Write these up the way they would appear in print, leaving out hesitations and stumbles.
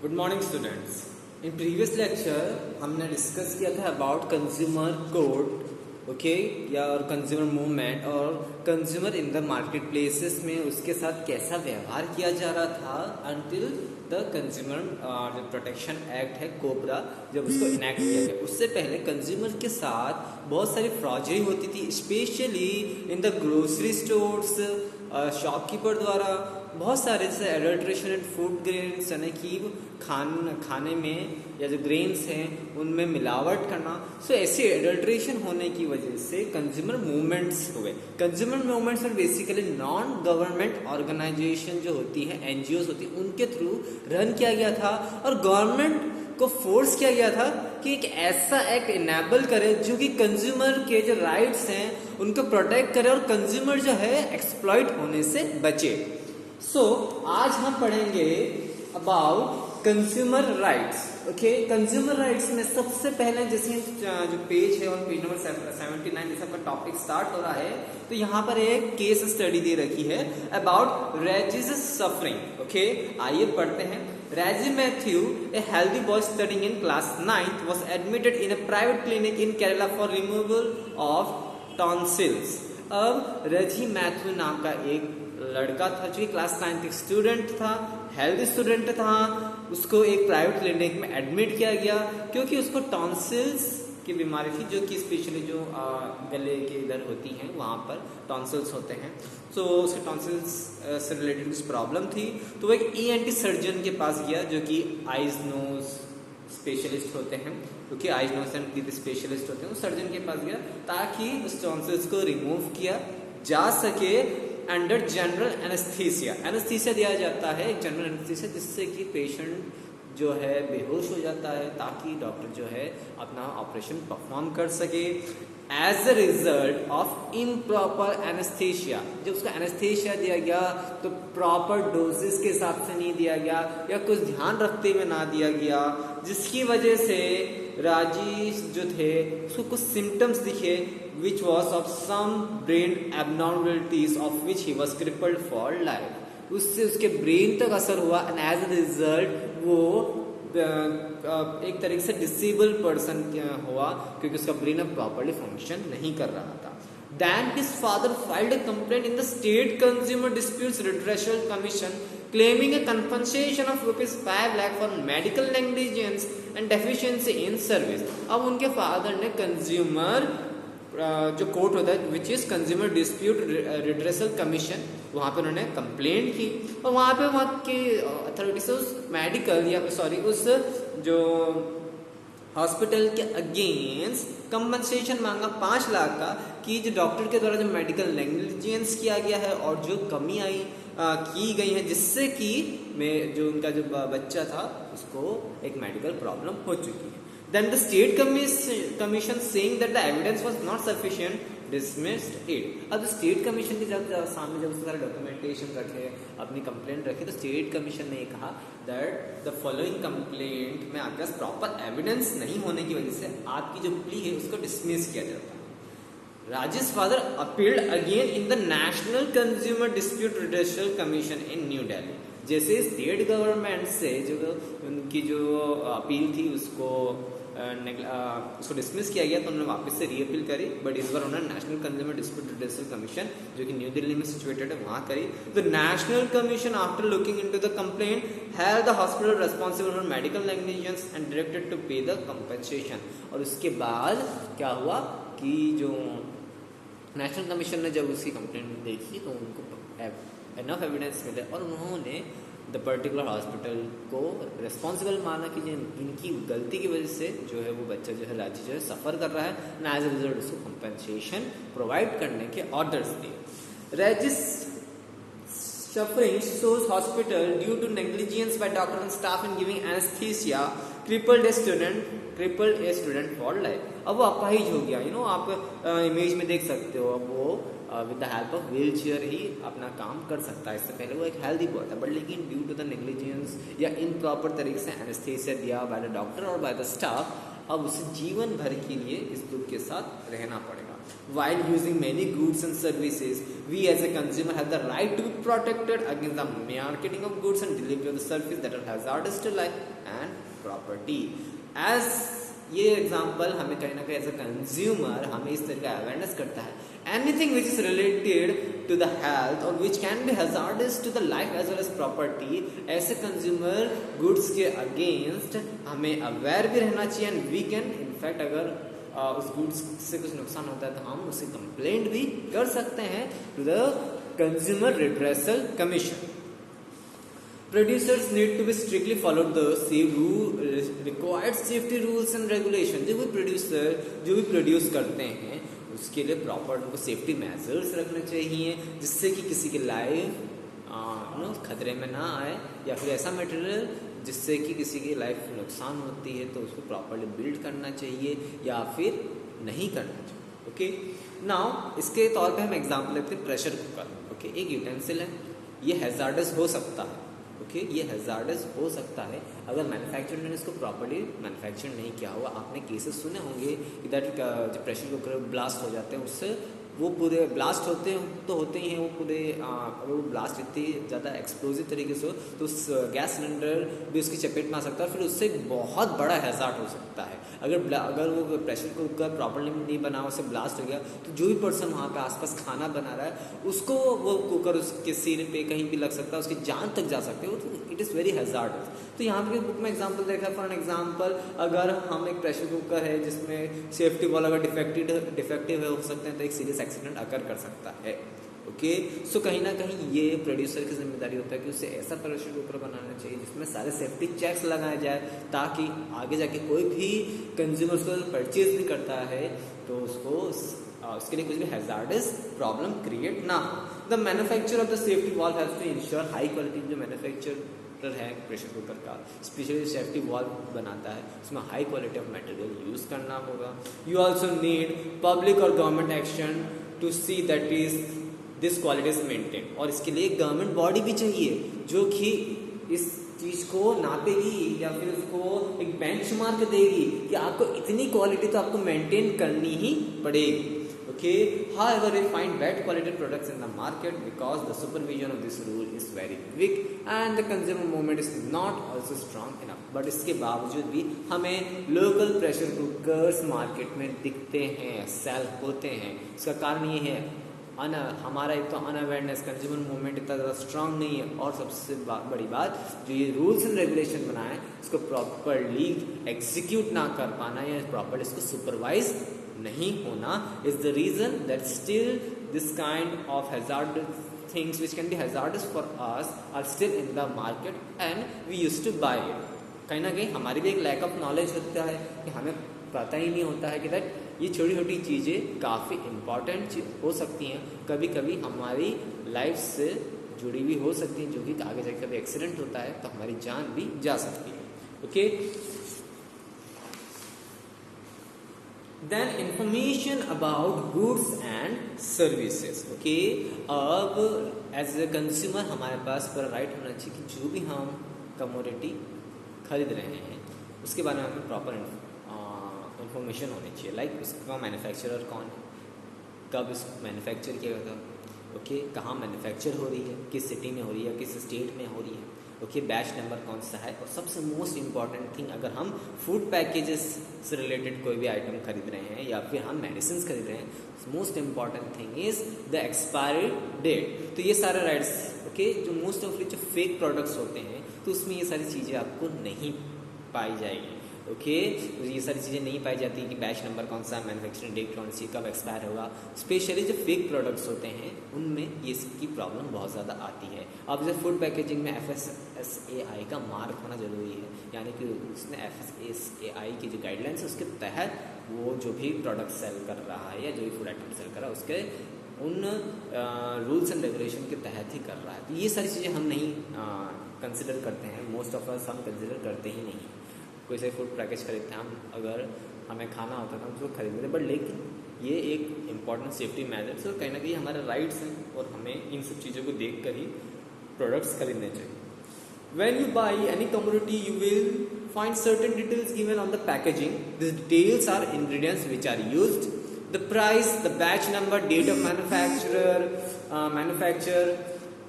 Good morning students. In previous lecture हमने discuss किया था अबाउट कंज्यूमर कोड ओके या और कंज्यूमर मूवमेंट और consumer in the market places में उसके साथ कैसा व्यवहार किया जा रहा था अंटिल द कंज्यूमर जो प्रोटेक्शन एक्ट है कोबरा जब उसको इनैक्ट किया गया। उससे पहले कंज्यूमर के साथ बहुत सारी फ्रॉडरी होती थी, specially in the grocery stores shopkeeper द्वारा बहुत सारे जैसे एडल्ट्रेशन एंड फूड ग्रेन्स यानी कि खाने में या जो ग्रेन्स हैं उनमें मिलावट करना। सो ऐसे एडल्ट्रेशन होने की वजह से कंज्यूमर मूवमेंट्स हुए। कंज्यूमर मूवमेंट्स में बेसिकली नॉन गवर्नमेंट ऑर्गेनाइजेशन जो होती है, एनजीओज होती है, उनके थ्रू रन किया गया था और गवर्नमेंट को फोर्स किया गया था कि एक ऐसा एक्ट इनेबल करे जो कि कंज्यूमर के जो राइट्स हैं उनको प्रोटेक्ट करे और कंज्यूमर जो है एक्सप्लॉइट होने से बचे। सो आज हम पढ़ेंगे about consumer rights. Okay, consumer rights में सबसे पहले जैसे जो पेज है और पेज नंबर 79 जैसे आपका टॉपिक स्टार्ट हो रहा है तो यहाँ पर एक केस स्टडी दे रखी है अबाउट रेजिस सफरिंग। ओके, आइए पढ़ते हैं। Reggie Matthew, a healthy boy studying in class 9th, was admitted in a private clinic in Kerala for removal of tonsils. अब रेजी मैथ्यू नाम का एक लड़का था जो क्लास 9th स्टूडेंट था, हेल्दी स्टूडेंट था। उसको एक प्राइवेट क्लिनिक में एडमिट किया गया क्योंकि उसको टॉन्सिल्स की बीमारी थी, जो कि स्पेशली जो गले के इधर होती हैं वहाँ पर टॉन्सिल्स होते हैं। तो उसके टॉन्सिल्स से रिलेटेड कुछ प्रॉब्लम थी तो वो एक ENT सर्जन के पास गया जो कि आइज नोज स्पेशलिस्ट होते हैं, क्योंकि eyes nose and teeth specialist होते हैं। उस सर्जन के पास गया ताकि उस टॉन्सिल्स को रिमूव किया जा सके अंडर जनरल एनेस्थीसिया। एनेस्थीसिया दिया जाता है, एक जनरल एनेस्थीसिया, जिससे कि पेशेंट जो है बेहोश हो जाता है ताकि डॉक्टर जो है अपना ऑपरेशन परफॉर्म कर सके। As a result of improper anaesthesia, जब उसको एनेस्थीसिया दिया गया तो प्रॉपर डोजेस के हिसाब से नहीं दिया गया या कुछ ध्यान रखते हुए ना दिया गया, जिसकी वजह से राजेश जो थे उसको कुछ सिम्टम्स दिखे which was of some brain abnormalities of which he was crippled for life. उससे उसके ब्रेन तक असर हुआ एंड एज अ रिजल्ट वो एक तरीके से डिसेबल पर्सन हुआ क्योंकि उसका ब्रेन अब प्रॉपर्ली फंक्शन नहीं कर रहा था। Then his father filed a complaint in the State Consumer Disputes Redressal Commission claiming a compensation of ₹5 lakh for medical negligence and deficiency in service. अब उनके फादर ने कंज्यूमर जो कोर्ट होता है which is consumer dispute redressal commission, वहाँ पे उन्होंने complaint की और वहाँ पे वहाँ के अथॉरिटी से उस मेडिकल या सॉरी उस जो हॉस्पिटल के अगेंस्ट कंपनसेशन मांगा 5 लाख का कि जो डॉक्टर के द्वारा जो मेडिकल नेग्लिजेंस किया गया है और जो कमी की गई है जिससे कि जो उनका जो बच्चा था उसको एक मेडिकल प्रॉब्लम हो चुकी है। Then the state commission saying that the evidence was not sufficient dismissed it. अब स्टेट कमीशन के जब सामने जब सारा डॉक्यूमेंटेशन रखे, अपनी कंप्लेंट रखे, तो स्टेट कमीशन ने कहा दैट द फॉलोइंग कंप्लेंट में आपके पास प्रॉपर एविडेंस नहीं होने की वजह से आपकी जो प्ली है उसको डिसमिस किया जाता है। Rajesh father appealed again in the national consumer dispute redressal commission in new Delhi. जैसे स्टेट गवर्नमेंट से जो उनकी जो अपील थी उसको डिसमिस किया गया तो उन्होंने वापस से रीअपील करी, बट इस बार उन्होंने national consumer dispute redressal commission जो कि न्यू दिल्ली में सिचुएटेड है वहाँ करी। The national commission after looking into the complaint held the hospital responsible for medical negligence and directed to pay the compensation. और उसके बाद क्या हुआ कि जो नेशनल कमीशन ने जब उसकी कंप्लेंट देखी तो उनको एनफ एविडेंस मिले और उन्होंने द पर्टिकुलर हॉस्पिटल को रिस्पॉन्सिबल माना कि इनकी गलती की वजह से जो है वो बच्चा जो है राजी जो है सफ़र कर रहा है एंड एज अ रिजल्ट उसको कंपनसेशन प्रोवाइड करने के ऑर्डर्स दिए। Regis suffering sues hospital due to negligence by doctor and staff in giving anaesthesia crippled a student for life. अब वो अपाहिज हो गया, आप इमेज में देख सकते हो। अब वो with the help of wheel chair ही अपना काम कर सकता है। इससे पहले वो एक हेल्दी बॉय था, बट लेकिन ड्यू टू द नेग्लिजेंस या इम्प्रॉपर तरीके से एनेस्थीसिया दिया बाय द डॉक्टर और बाय द स्टाफ, अब उसे जीवन भर के लिए इस दुख के साथ रहना पड़ेगा। While using many goods and services, we as a consumer have the right to be protected against the marketing of goods and delivery of the services that are hazardous to life and property. As ये example हमें कहीं ना कहीं as a consumer हमें इस तरह का awareness करता है, anything which is related to the health और which can be hazardous to the life as well as property, ऐसे कंज्यूमर गुड्स के अगेंस्ट हमें अवेयर भी रहना चाहिए एंड वी कैन इनफैक्ट अगर उस गुड्स से कुछ नुकसान होता है तो हम उसे कंप्लेंट भी कर सकते हैं to the consumer redressal commission. Producers need to be strictly followed the required safety rules and regulation. जो भी प्रोड्यूसर जो भी प्रोड्यूस करते हैं उसके लिए प्रॉपर उनको सेफ्टी मेजर्स रखने चाहिए जिससे कि किसी की लाइफ खतरे में ना आए या फिर ऐसा मटेरियल जिससे कि किसी की लाइफ नुकसान होती है तो उसको प्रॉपरली बिल्ड करना चाहिए या फिर नहीं करना चाहिए. ओके, नाउ इसके तौर पे हम एग्जांपल लेते हैं प्रेशर कुकर. ओके, एक यूटेंसिल है, ये हैजार्डस हो सकता है. ओके, ये हैजार्डस हो सकता है अगर मैन्युफैक्चरर ने इसको प्रॉपर्ली मैन्युफैक्चर नहीं किया हुआ. आपने केसेस सुने होंगे कि दैट जो प्रेशर कुकर ब्लास्ट हो जाते हैं उससे वो पूरे ब्लास्ट होते हैं तो होते ही हैं वो पूरे अगर वो ब्लास्ट इतनी ज़्यादा एक्सप्लोजिव तरीके से हो तो उस गैस सिलेंडर भी उसकी चपेट में आ सकता है, फिर उससे बहुत बड़ा हैजार्ड हो सकता है. अगर वो प्रेशर कुकर प्रॉपर्ली नहीं बना उससे ब्लास्ट हो गया तो जो भी पर्सन वहाँ पे आसपास खाना बना रहा है उसको वो कुकर उसके सिर पे कहीं भी लग सकता है, उसकी जान तक जा सकती है. तो इट इज़ वेरी हैजार्डस. तो यहाँ पे बुक में एग्जांपल देखा, फॉर एन एग्जांपल अगर हम एक प्रेशर कुकर है जिसमें सेफ्टी वॉल अगर डिफेक्टिव हो सकते हैं तो एक सीरियस एक्सीडेंट अकर कर सकता है. ओके, सो कहीं ना कहीं ये प्रोड्यूसर की जिम्मेदारी होता है कि उसे ऐसा प्रेशर कुकर बनाना चाहिए जिसमें सारे सेफ्टी चेक्स लगाए जाए ताकि आगे जाके कोई भी कंज्यूमर उसको परचेज भी करता है तो उसके लिए कुछ भी हैजार्डस प्रॉब्लम क्रिएट ना हो. The manufacture of the safety valve has to ensure high quality. जो मैन्युफैक्चरर है प्रेशर कुकर का स्पेशली सेफ्टी वॉल्व बनाता है उसमें high quality of material use करना होगा. यू ऑल्सो नीड पब्लिक और government action to see that is this quality is maintain. और इसके लिए एक गवर्नमेंट बॉडी भी चाहिए जो कि इस चीज़ को नापेगी या फिर उसको एक बेंचमार्क देगी कि आपको इतनी क्वालिटी तो आपको मेंटेन करनी ही पड़ेगी. Okay, however, we find bad quality products in the market because the supervision of this rule is very weak and the consumer movement is not also strong enough. But इसके बावजूद भी हमें local pressure cookers market में दिखते हैं, cell होते हैं. इसका कारण ये है हमारा एक तो अनअवेयरनेस, कंज्यूमर मूवमेंट इतना ज़्यादा स्ट्रांग नहीं है और सबसे बड़ी बात जो ये रूल्स एंड रेगुलेशन बनाए उसको प्रॉपरली एग्जीक्यूट ना कर पाना या प्रॉपरली इसको सुपरवाइज नहीं होना is the reason that still this kind of hazardous things which can be hazardous for us are still in the market and we used to buy it. कहीं ना कहीं हमारी भी एक लैक ऑफ नॉलेज होता है कि हमें पता ही नहीं होता है कि दैट ये छोटी छोटी चीज़ें काफ़ी इम्पॉर्टेंट हो सकती हैं, कभी कभी हमारी लाइफ से जुड़ी हुई हो सकती हैं, जो कि आगे जाकर कभी एक्सीडेंट होता है तो हमारी जान भी जा सकती है. Okay, then information about goods and services. Okay, अब एज ए कंज्यूमर हमारे पास पूरा राइट होना चाहिए कि जो भी हम कमोडिटी खरीद रहे हैं उसके बारे में हमें प्रॉपर इंफॉर्मेशन होनी चाहिए. लाइक उसका मैन्युफैक्चरर कौन है, कब इस मैन्युफैक्चर किया गया था, ओके, कहाँ मैन्युफैक्चर हो रही है, किस सिटी में हो रही है, किस स्टेट में हो रही है, ओके, बैच नंबर कौन सा है. और सबसे मोस्ट इम्पॉर्टेंट थिंग, अगर हम फूड पैकेजेस से रिलेटेड कोई भी आइटम खरीद रहे हैं या फिर हम मेडिसिन खरीद रहे हैं, most important thing is the expiry date. तो ये सारे राइट्स, ओके, जो मोस्ट ऑफ जो फेक प्रोडक्ट्स होते हैं तो उसमें ये सारी चीज़ें आपको नहीं पाई जाएगी. ओके, तो ये सारी चीज़ें नहीं पाई जाती कि बैच नंबर कौन सा, मैन्युफैक्चरिंग डेट कौन सी, कब एक्सपायर होगा. स्पेशली जो फेक प्रोडक्ट्स होते हैं उनमें ये की प्रॉब्लम बहुत ज़्यादा आती है. अब जैसे फूड पैकेजिंग में FSSAI का मार्क होना ज़रूरी है, यानी कि उसने FSSAI की जो गाइडलाइंस है उसके तहत वो जो भी प्रोडक्ट सेल कर रहा है या जो भी फूड आइटम सेल कर रहा है उसके उन रूल्स एंड रेगुलेशन के तहत ही कर रहा है. तो ये सारी चीज़ें हम नहीं कंसिडर करते हैं, मोस्ट ऑफ अस हम कंसिडर करते ही नहीं. कोई से फूड पैकेज खरीदते हैं हम, अगर हमें खाना होता है तो हम उसको खरीद लेते हैं, बट लेकिन ये एक इम्पॉर्टेंट सेफ्टी मेजर्स और कहीं ना कहीं हमारे राइट्स हैं और हमें इन सब चीज़ों को देख कर ही प्रोडक्ट्स खरीदने चाहिए. When you buy any commodity, you will find certain details given on the packaging. These details are ingredients which are used, the price, the batch number, date of manufacturer,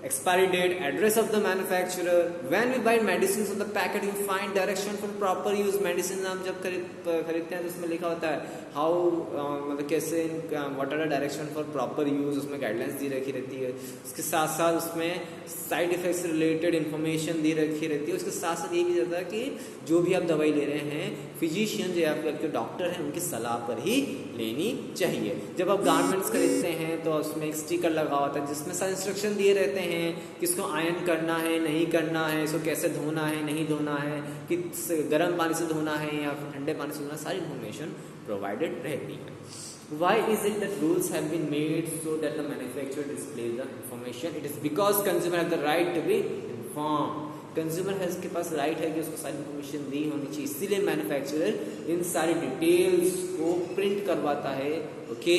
expiry date, address of the manufacturer. When we buy medicines on the packet, you find direction for proper use. Medicine हम जब खरीदते हैं तो उसमें लिखा होता है how मतलब कैसे what are the direction for proper use, उसमें गाइडलाइंस दी रखी रहती है। उसके साथ साथ उसमें साइड इफेक्ट्स से रिलेटेड इन्फॉर्मेशन दी रखी रहती है। उसके साथ साथ ये भी रहता है कि जो भी आप दवाई ले रहे हैं फिजिशियन या फिर डॉक्टर हैं उनकी सलाह पर ही लेनी चाहिए। जब आप गारमेंट्स खरीदते हैं तो उसमें एक स्टिकर लगा होता है जिसमें सारे इंस्ट्रक्शन दिए रहते हैं कि इसको आयरन करना है नहीं करना है, इसको कैसे धोना है नहीं धोना है, किस गर्म पानी से धोना है या फिर ठंडे पानी से धोना, सारी इन्फॉर्मेशन प्रोवाइडेड रहती है। Why is it that rules have been made so that the manufacturer displays the information? It is because consumer has the right to be informed. Consumer है उसके पास राइट है कि उसको सारी इन्फॉर्मेशन दी होनी चाहिए, इसीलिए मैन्युफैक्चरर इन सारी डिटेल्स को प्रिंट करवाता है, okay,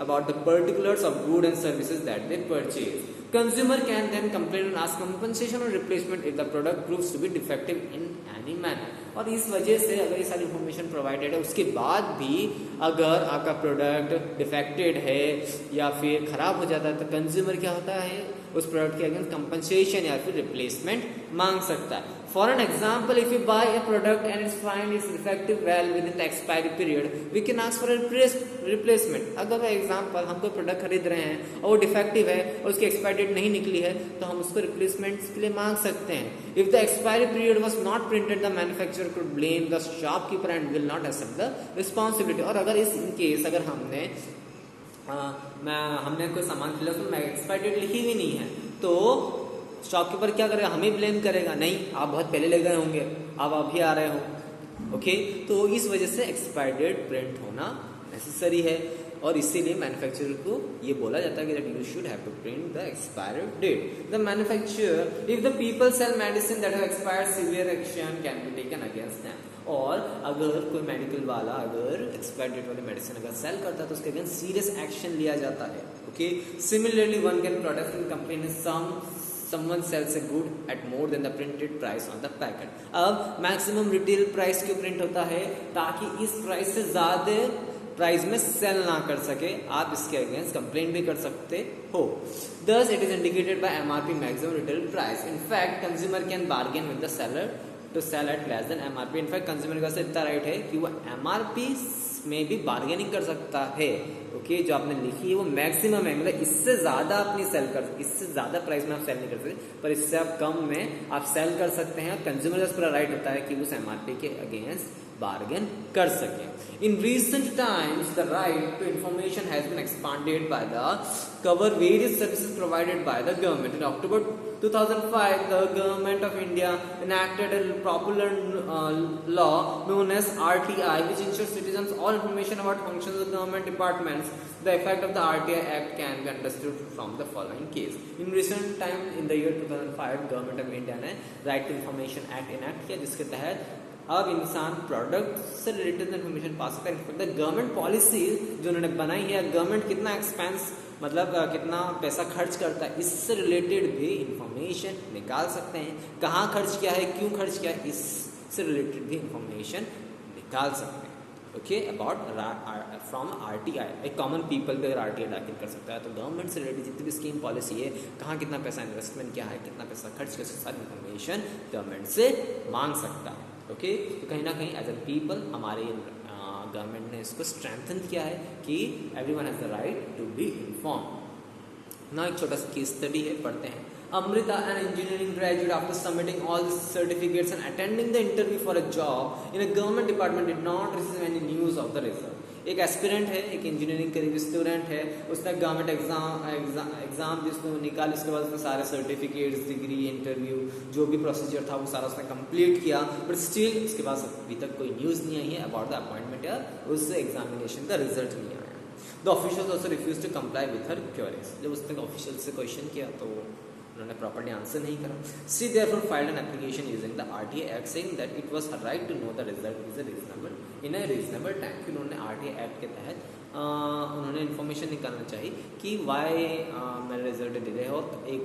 about the particulars of good and services that they purchase. Consumer can then complain and ask compensation और replacement if the product proves to be defective in any manner. और इस वजह से अगर ये सारी इन्फॉर्मेशन प्रोवाइडेड है उसके बाद भी अगर आपका प्रोडक्ट डिफेक्टेड है या फिर खराब हो जाता है तो कंज्यूमर क्या होता है उस प्रोडक्ट के अगेंस्ट कंपनसेशन या फिर रिप्लेसमेंट मांग सकता है। For an example, if you buy a product and it's find it's defective well within the expiry period, we can ask for replacement. अगर एग्जाम्पल हम कोई प्रोडक्ट खरीद रहे हैं और वो डिफेक्टिव है और उसकी एक्सपायरी डेट नहीं निकली है तो हम उसको रिप्लेसमेंट के लिए मांग सकते हैं। If the expiry period was not printed, the manufacturer could blame the shopkeeper and will not accept the responsibility. और अगर इस केस अगर हमने कोई सामान खरीदा उसमें एक्सपायरी डेट लिखी हुई नहीं है तो शॉपकीपर क्या करेगा, हमें ब्लेम करेगा, नहीं आप बहुत पहले ले गए होंगे, आप अभी आ रहे हो, ओके। तो इस वजह से एक्सपायरी डेट प्रिंट होना नेसेसरी है और इसीलिए मैन्युफैक्चरर को ये बोला जाता है कि that you should have to print the expiry date. The manufacturer, if the people sell medicine that have expired, severe action can be taken against them. और अगर कोई मेडिकल वाला अगर एक्सपायरी डेट वाली मेडिसिन अगर सेल करता है तो उसके अगेंस्ट सीरियस एक्शन लिया जाता है, okay. Similarly one can protest and complain if someone sells a good at more than the printed price on the packet। अब मैक्सिमम रिटेल प्राइस क्यों प्रिंट होता है, ताकि इस प्राइस से ज्यादा प्राइस में सेल ना कर सके, आप इसके अगेंस्ट कंप्लेंट भी कर सकते हो। Thus it is indicated by MRP, maximum retail price। In fact consumer can bargain with the seller to sell at less than MRP। In fact consumer के पास इतना राइट है कि वो MRP में भी बार्गेनिंग कर सकता है, ओके। जो आपने लिखी है वो मैक्सिमम है, मतलब इससे ज्यादा आप नहीं सेल कर, इससे ज्यादा प्राइस में आप सेल नहीं कर सकते, पर इससे आप कम में आप सेल कर सकते हैं। कंज्यूमर का पूरा राइट होता है कि उस एमआरपी के अगेंस्ट बार्गेन कर सके। In recent times, the right to information has been expanded by the cover various services provided by the government. In October 2005, the government of India enacted a popular law known as RTI, which ensures citizens all information about functions of government departments. The effect of the RTI Act can be understood from the following case. In recent time, in the year 2005, government of India ने Right to Information Act enact किया, जिसके तहत अब इंसान product से related information पा सकता है। गवर्नमेंट पॉलिसी जो उन्होंने बनाई है, गवर्नमेंट कितना एक्सपेंस मतलब कितना पैसा खर्च करता है, इससे रिलेटेड भी इंफॉर्मेशन निकाल सकते हैं। कहाँ खर्च किया है, क्यों खर्च किया है, इससे रिलेटेड भी इंफॉर्मेशन निकाल सकते हैं, ओके। अबाउट फ्रॉम आरटीआई, एक कॉमन पीपल भी अगर आरटीआई दाखिल कर सकता है तो गवर्नमेंट से रिलेटेड जितनी भी स्कीम पॉलिसी है, कहाँ कितना पैसा इन्वेस्टमेंट किया है, कितना पैसा खर्च किया, सारी इन्फॉर्मेशन गवर्नमेंट से मांग सकता है, ओके। तो कहीं ना कहीं एज अ पीपल हमारे गवर्नमेंट ने इसको स्ट्रेंथन किया है कि everyone has the right to be inform. ना एक छोटा सा केस स्टडी है, पढ़ते हैं। Amrita, an engineering graduate, after submitting all the certificates and attending the interview for a job in a government department, did not receive any news of the result। एक aspirant है, एक engineering करीब student है, उसने government exam जिसको निकाली, उसके बाद उसने सारे सर्टिफिकेट्स, डिग्री, इंटरव्यू जो भी प्रोसीजर था वो सारा उसने कंप्लीट किया, बट स्टिल उसके पास अभी तक कोई न्यूज़ नहीं आई है अबाउट द अपॉइंटमेंट या उस एग्जामिनेशन का रिजल्ट नहीं आया। The officials also refuse to comply with her queries. जब उसने ऑफिशियल से क्वेश्चन किया तो उन्होंने प्रॉपर्ली आंसर नहीं करा। C therefore filed an application using the RTI act saying that it was her right to know the result is in a reasonable time. कि उन्होंने आरटीआई एक्ट के तहत उन्होंने इन्फॉर्मेशन निकालना चाहिए कि वाई मेरा रिजल्ट डिले हो, एक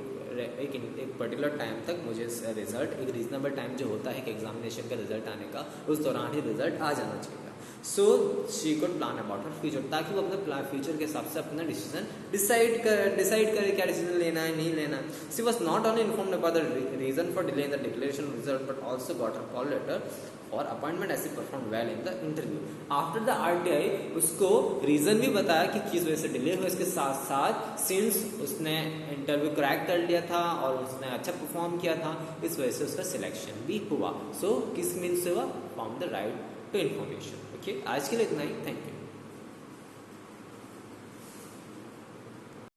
पर्टिकुलर टाइम तक मुझे रिजल्ट, एक रीजनेबल टाइम जो होता है कि एग्जामिनेशन का रिजल्ट आने का, उस दौरान ही रिजल्ट आ जाना चाहिए। So she could plan about her future, ताकि वो अपने फ्यूचर के हिसाब से अपना डिसीजन डिसाइड करे क्या डिसीजन लेना है नहीं लेना है. She was not only informed about the reason for delay in the declaration result but also got her call letter और अपॉइंटमेंट ऐसे perform well in the interview. After the RTI उसको रीजन भी बताया कि किस वजह से डिले हुआ. इसके साथ साथ सिंस उसने इंटरव्यू क्रैक कर लिया था और उसने अच्छा परफॉर्म किया था, इस वजह से उसका सिलेक्शन भी हुआ. सो किस मीन्स से हुआ, found the right to information. Okay, आज के लिए इतना ही. Thank you.